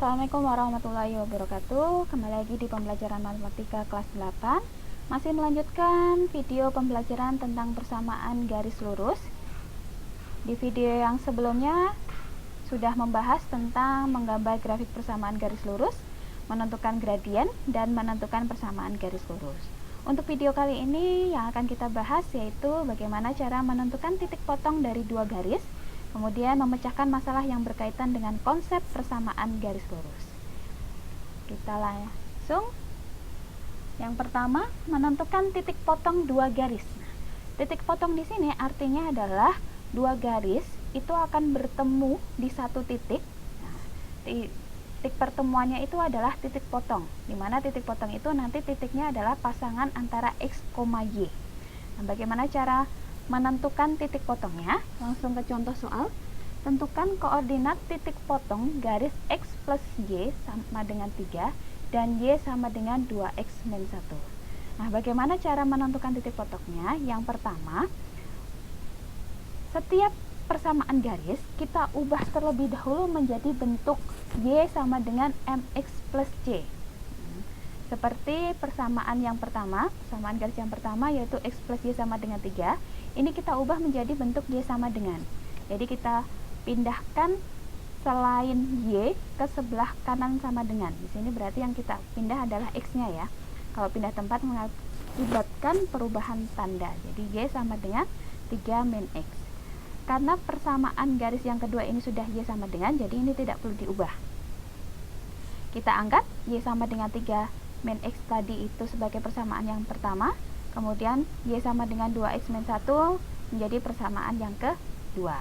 Assalamualaikum warahmatullahi wabarakatuh. Kembali lagi di pembelajaran matematika kelas 8. Masih melanjutkan video pembelajaran tentang persamaan garis lurus. Di video yang sebelumnya sudah membahas tentang menggambar grafik persamaan garis lurus, menentukan gradien, dan menentukan persamaan garis lurus. Untuk video kali ini yang akan kita bahas yaitu bagaimana cara menentukan titik potong dari dua garis, kemudian memecahkan masalah yang berkaitan dengan konsep persamaan garis lurus. Kita langsung. Yang pertama, menentukan titik potong dua garis. Titik potong di sini artinya adalah dua garis itu akan bertemu di satu titik. Titik pertemuannya itu adalah titik potong, di mana titik potong itu nanti titiknya adalah pasangan antara X, Y. Nah, bagaimana cara menentukan titik potongnya? Langsung ke contoh soal. Tentukan koordinat titik potong garis X plus Y sama dengan 3 dan Y sama dengan 2X min 1. Nah, bagaimana cara menentukan titik potongnya? Yang pertama, setiap persamaan garis kita ubah terlebih dahulu menjadi bentuk Y sama dengan MX plus C. Seperti persamaan yang pertama, persamaan garis yang pertama yaitu X plus Y sama dengan 3. Ini kita ubah menjadi bentuk Y sama dengan. Jadi kita pindahkan selain Y ke sebelah kanan sama dengan. Di sini berarti yang kita pindah adalah X-nya ya. Kalau pindah tempat mengakibatkan perubahan tanda. Jadi Y sama dengan 3 min X. Karena persamaan garis yang kedua ini sudah Y sama dengan, jadi ini tidak perlu diubah. Kita angkat Y sama dengan 3 min X tadi itu sebagai persamaan yang pertama. Kemudian Y sama dengan 2X min 1 menjadi persamaan yang kedua.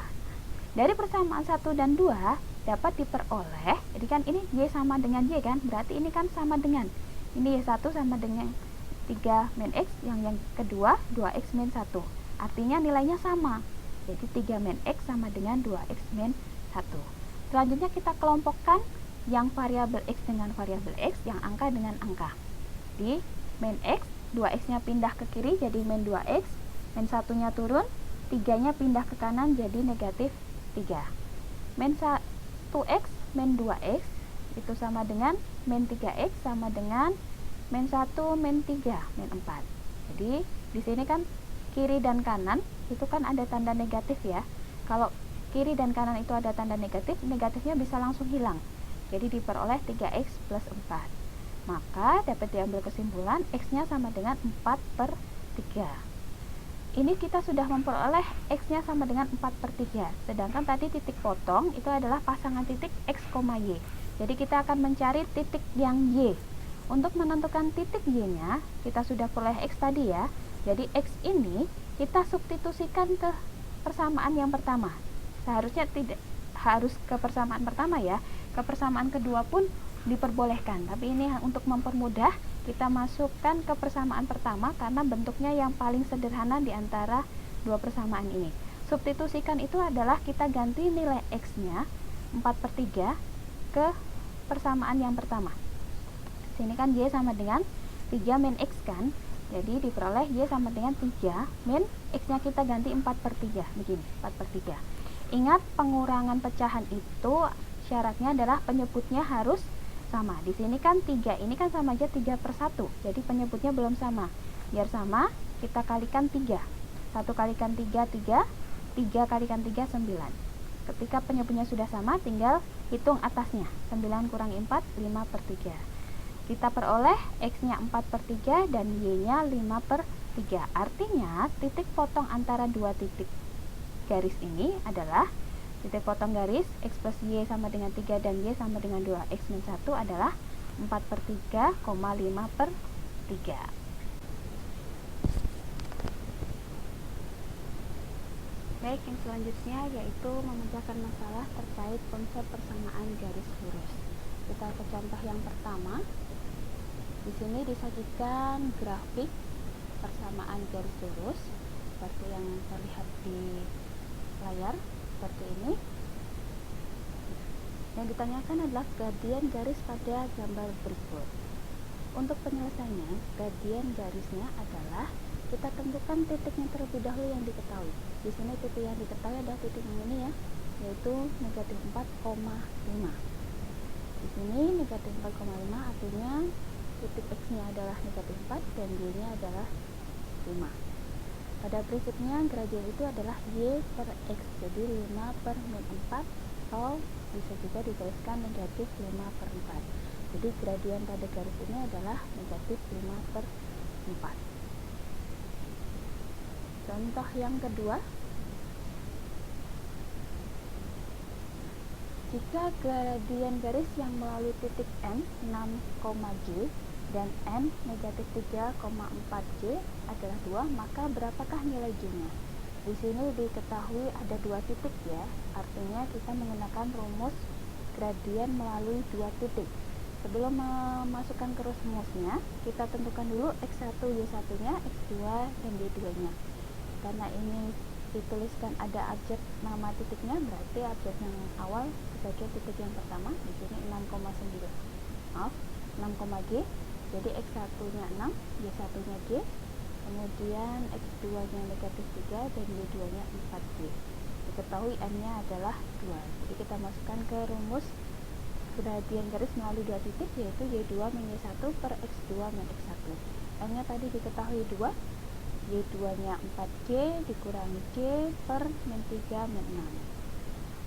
Dari persamaan 1 dan 2 dapat diperoleh, jadi kan ini Y sama dengan Y kan, berarti ini kan sama dengan, ini Y1 sama dengan 3 min X, yang kedua 2X min 1. Artinya nilainya sama, jadi 3 min X sama dengan 2X min 1. Selanjutnya kita kelompokkan yang variabel X dengan variabel X, yang angka dengan angka. Di min X, 2X nya pindah ke kiri jadi min 2X, min 1 nya turun, 3 nya pindah ke kanan jadi negatif 3. Min 1X min 2X itu sama dengan min 3X sama dengan min 1 min 3 min 4. Jadi di sini kan kiri dan kanan itu kan ada tanda negatif ya. Kalau kiri dan kanan itu ada tanda negatif, negatifnya bisa langsung hilang. Jadi diperoleh 3X plus 4. Maka dapat diambil kesimpulan X-nya sama dengan 4/3. Ini kita sudah memperoleh X-nya sama dengan 4/3. Sedangkan tadi titik potong itu adalah pasangan titik X, Y. Jadi kita akan mencari titik yang Y. Untuk menentukan titik Y-nya, kita sudah peroleh X tadi ya. Jadi X ini kita substitusikan ke persamaan yang pertama. Seharusnya tidak harus ke persamaan pertama ya. Ke persamaan kedua pun diperbolehkan, tapi ini untuk mempermudah kita masukkan ke persamaan pertama karena bentuknya yang paling sederhana di antara dua persamaan ini. Substitusikan itu adalah kita ganti nilai X-nya 4/3 ke persamaan yang pertama. Sini kan Y sama dengan 3 min X kan, jadi diperoleh Y sama dengan 3 min X-nya kita ganti 4/3 begini, 4/3. Ingat, pengurangan pecahan itu syaratnya adalah penyebutnya harus sama. Di sini kan 3, ini kan sama aja 3/1. Jadi penyebutnya belum sama. Biar sama, kita kalikan 3. 1 kalikan 3, 3. 3 kalikan 3, 9. Ketika penyebutnya sudah sama, tinggal hitung atasnya. 9 kurangi 4, 5/3. Kita peroleh X-nya 4/3 dan Y-nya 5/3. Artinya, titik potong antara dua titik garis ini adalah titik potong garis X plus Y sama dengan 3 dan Y sama dengan 2X min 1 adalah 4/3, 5/3. Baik, yang selanjutnya yaitu memecahkan masalah terkait konsep persamaan garis lurus. Kita ke contoh yang pertama. Di sini disajikan grafik persamaan garis lurus seperti yang terlihat di layar. Seperti ini. Yang ditanyakan adalah gradien garis pada gambar berikut. Untuk penyelesaiannya, gradien garisnya adalah kita tentukan titiknya terlebih dahulu yang diketahui. Di sini titik yang diketahui adalah titik yang ini ya, yaitu negatif 4,5. Di sini negatif 4,5 artinya titik X-nya adalah negatif 4 dan Y-nya adalah 5. Pada prinsipnya gradien itu adalah Y per X, jadi 5 per min 4, atau bisa juga dituliskan negatif 5 per 4. Jadi gradien pada garis ini adalah negatif 5 per 4. Contoh yang kedua, jika gradien garis yang melalui titik M 6,G dan M negatif 3,4G adalah 2, maka berapakah nilai G-nya? Di sini diketahui ada 2 titik ya, artinya kita menggunakan rumus gradien melalui 2 titik. Sebelum memasukkan ke rumusnya, kita tentukan dulu X1, Y1-nya, X2, dan Y2-nya. Karena ini dituliskan ada objek nama titiknya, berarti objek yang awal sebagai titik yang pertama. Di sini 6,G. Jadi X1-nya 6, Y1-nya G, kemudian X2-nya negatif 3, dan Y2-nya 4G. Diketahui M-nya adalah 2. Jadi kita masukkan ke rumus gradien garis melalui 2 titik, yaitu Y2 min Y1 per X2 min X1. M-nya tadi diketahui 2, Y2-nya 4G dikurangi G per min 3 min 6.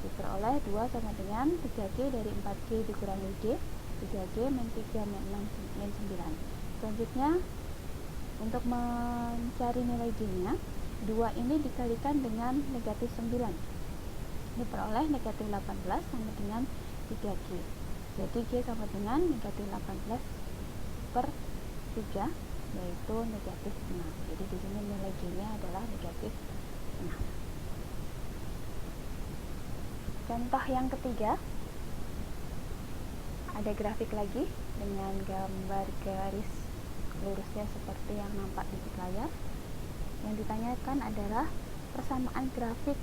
Diperoleh 2 sama dengan 3G dari 4G dikurangi G, 3G min 3 min 6 min 9. Selanjutnya, untuk mencari nilai G-nya, 2 ini dikalikan dengan negatif 9. Diperoleh negatif 18 sama dengan 3G. Jadi G sama dengan negatif 18 per 3, yaitu negatif 6. Jadi di sini nilai G-nya adalah negatif 6. Contoh yang ketiga, ada grafik lagi dengan gambar garis lurusnya seperti yang nampak di layar. Yang ditanyakan adalah persamaan grafik,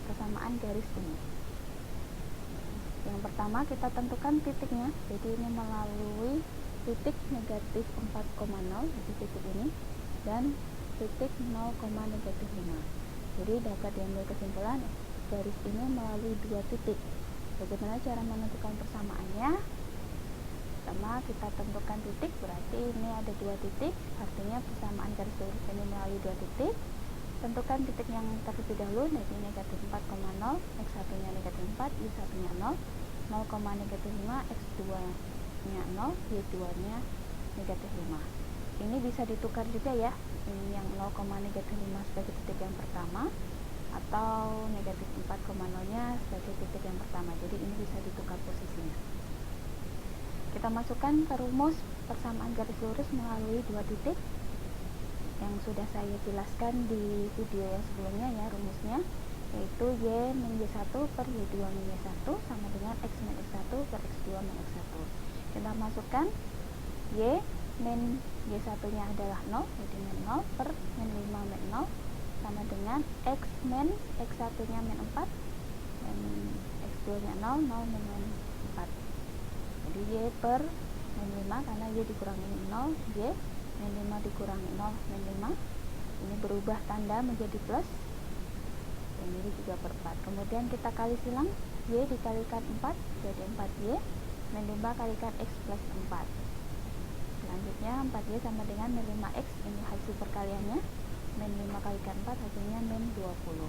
persamaan garis ini. Yang pertama kita tentukan titiknya, jadi ini melalui titik negatif 4,0, jadi titik ini, dan titik 0, negatif 5. Jadi dapat diambil kesimpulan garis ini melalui 2 titik. Bagaimana cara menentukan persamaannya? Pertama kita tentukan titik, berarti ini ada 2 titik, artinya persamaan garis lurus ini melalui 2 titik. Tentukan titik yang terlebih dahulu, jadi negatif 4,0, X1 nya negatif 4, Y1 nya 0, 0, negatif 5, X2 nya 0, Y2 nya negatif 5. Ini bisa ditukar juga ya, ini yang 0, negatif 5 sebagai titik yang pertama, atau negatif 4,0 nya sebagai titik yang pertama. Jadi ini bisa ditukar posisinya. Kita masukkan ke rumus persamaan garis lurus melalui 2 titik yang sudah saya jelaskan di video yang sebelumnya ya, rumusnya yaitu Y min Y1 per Y2 min Y1 sama dengan X min X1 per X2 min X1. Kita masukkan Y min Y1 nya adalah 0, jadi min 0 per min 5 min 0 sama dengan X min X1 nya min 4 dan X2 nya 0, 0 min 4. Jadi Y per min 5, karena Y dikurangi min 0, Y min 5 dikurangi 0 min 5, ini berubah tanda menjadi plus, dan ini juga per 4. Kemudian kita kali silang, Y dikalikan 4 jadi 4Y, min 5 kalikan X plus 4. Selanjutnya 4Y sama dengan min 5X, ini hasil perkaliannya, min 5 kalikan 4 hasilnya min 20.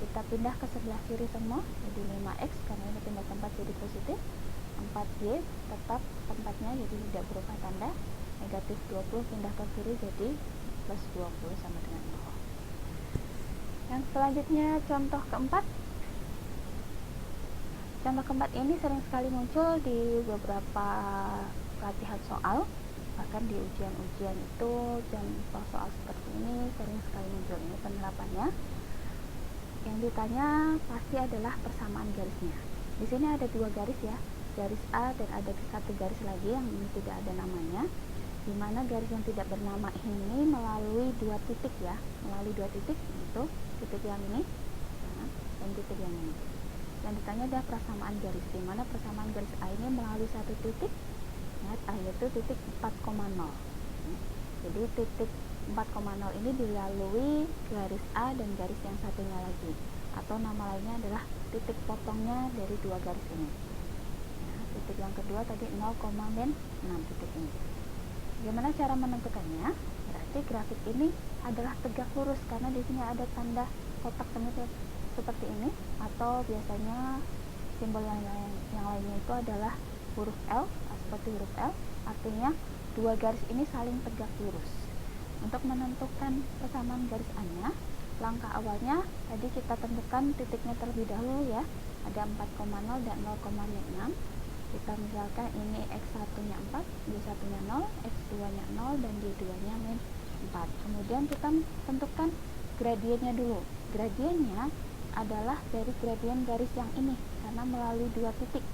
Kita pindah ke sebelah kiri semua, jadi 5X karena ini pindah tempat jadi positif, 4Y tetap tempatnya jadi tidak berubah tanda, negatif 20 pindah ke kiri jadi plus 20 sama dengan 0. Yang selanjutnya contoh keempat. Contoh keempat ini sering sekali muncul di beberapa latihan soal, bahkan di ujian-ujian itu contoh soal seperti ini sering sekali muncul. Ini penerapannya. Yang ditanya pasti adalah persamaan garisnya. Di sini ada 2 garis ya, garis A dan ada 1 garis lagi yang ini tidak ada namanya, di mana garis yang tidak bernama ini melalui 2 titik ya, melalui 2 titik, yaitu titik yang ini dan titik yang ini. Yang ditanya adalah persamaan garis, di mana persamaan garis A ini melalui 1 titik, yaitu titik 4,0. Jadi titik 4,0 ini dilalui garis A dan garis yang satunya lagi, atau nama lainnya adalah titik potongnya dari 2 garis ini. titik yang kedua tadi 0, min 6 titik ini. Bagaimana cara menentukannya? Berarti grafik ini adalah tegak lurus karena di sini ada tanda kotak seperti ini, atau biasanya simbol yang lainnya itu adalah huruf L, seperti huruf L, artinya dua garis ini saling tegak lurus. Untuk menentukan persamaan garis A-nya, langkah awalnya tadi kita tentukan titiknya terlebih dahulu ya, ada 4,0 dan 0,6. Kita misalkan ini X1 nya 4, Y1 nya 0, X2 nya 0, dan Y2 nya min 4. Kemudian kita tentukan gradiennya dulu. Gradiennya adalah dari gradien garis yang ini, karena melalui dua titik,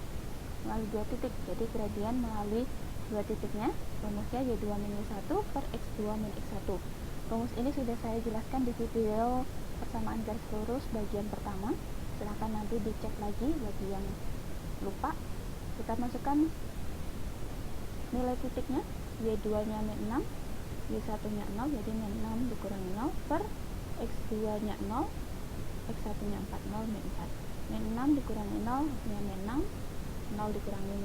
jadi gradien melalui dua titiknya, rumusnya Y2 min Y1 per X2 min X1. Rumus ini sudah saya jelaskan di video persamaan garis lurus bagian pertama, silahkan nanti dicek lagi bagi yang lupa. Kita masukkan nilai titiknya, Y2 nya min 6, Y1 nya 0, jadi min 6 dikurangi 0 per X2 nya 0, X1 nya 4, 0 min 4. Min 6 dikurangi 0 hasilnya min 6, 0 dikurangi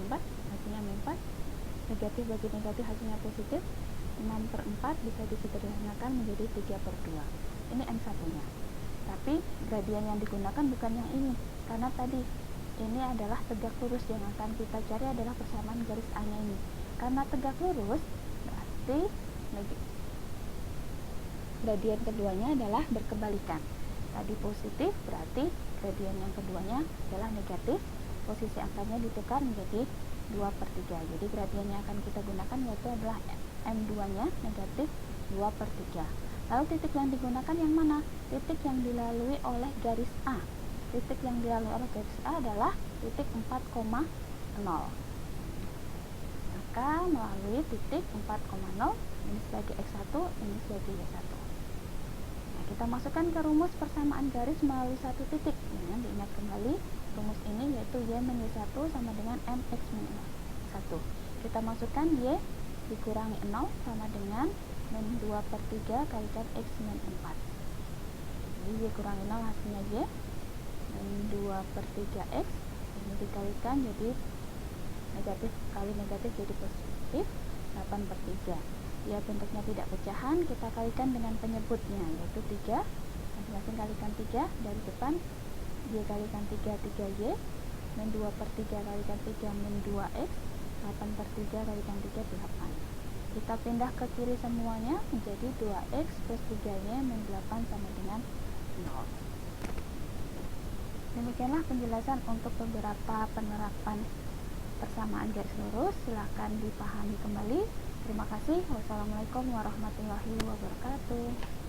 4 hasilnya min 4. Negatif bagi negatif hasilnya positif, 6 per 4 bisa disederhanakan menjadi 3 per 2. Ini N1 nya. Tapi gradien yang digunakan bukan yang ini, karena tadi ini adalah tegak lurus, yang akan kita cari adalah persamaan garis A nya ini. Karena tegak lurus berarti gradien keduanya adalah berkebalikan. Tadi positif berarti gradien yang keduanya adalah negatif, posisi angkanya ditukar menjadi 2 per 3. Jadi gradien yang akan kita gunakan yaitu adalah M2 nya negatif 2 per 3. Lalu titik yang digunakan yang mana? Titik yang dilalui oleh garis A. Titik yang dilalui oleh garis A adalah titik 4,0. Maka melalui titik 4,0, ini sebagai X1, ini sebagai Y1. Nah, kita masukkan ke rumus persamaan garis melalui satu titik. Nah, diingat kembali rumus ini, yaitu Y min Y1 sama dengan MX min 1. Kita masukkan Y dikurangi 0 sama dengan min 2 per 3 kalikan X min 4. Jadi Y kurangi 0 hasilnya Y min 2 per 3X, ini dikalikan jadi negatif kali negatif jadi positif, 8 per 3. Ya, bentuknya tidak pecahan, kita kalikan dengan penyebutnya yaitu 3. Masing-masing kalikan 3 dari depan, Y kalikan 3, 3Y, min 2 per 3 kalikan 3 min 2X, 8 per 3 kalikan 3, 8. Kita pindah ke kiri semuanya menjadi 2X plus 3Y min 8 sama dengan 0. Demikianlah penjelasan untuk beberapa penerapan persamaan garis lurus. Silahkan dipahami kembali. Terima kasih. Wassalamualaikum warahmatullahi wabarakatuh.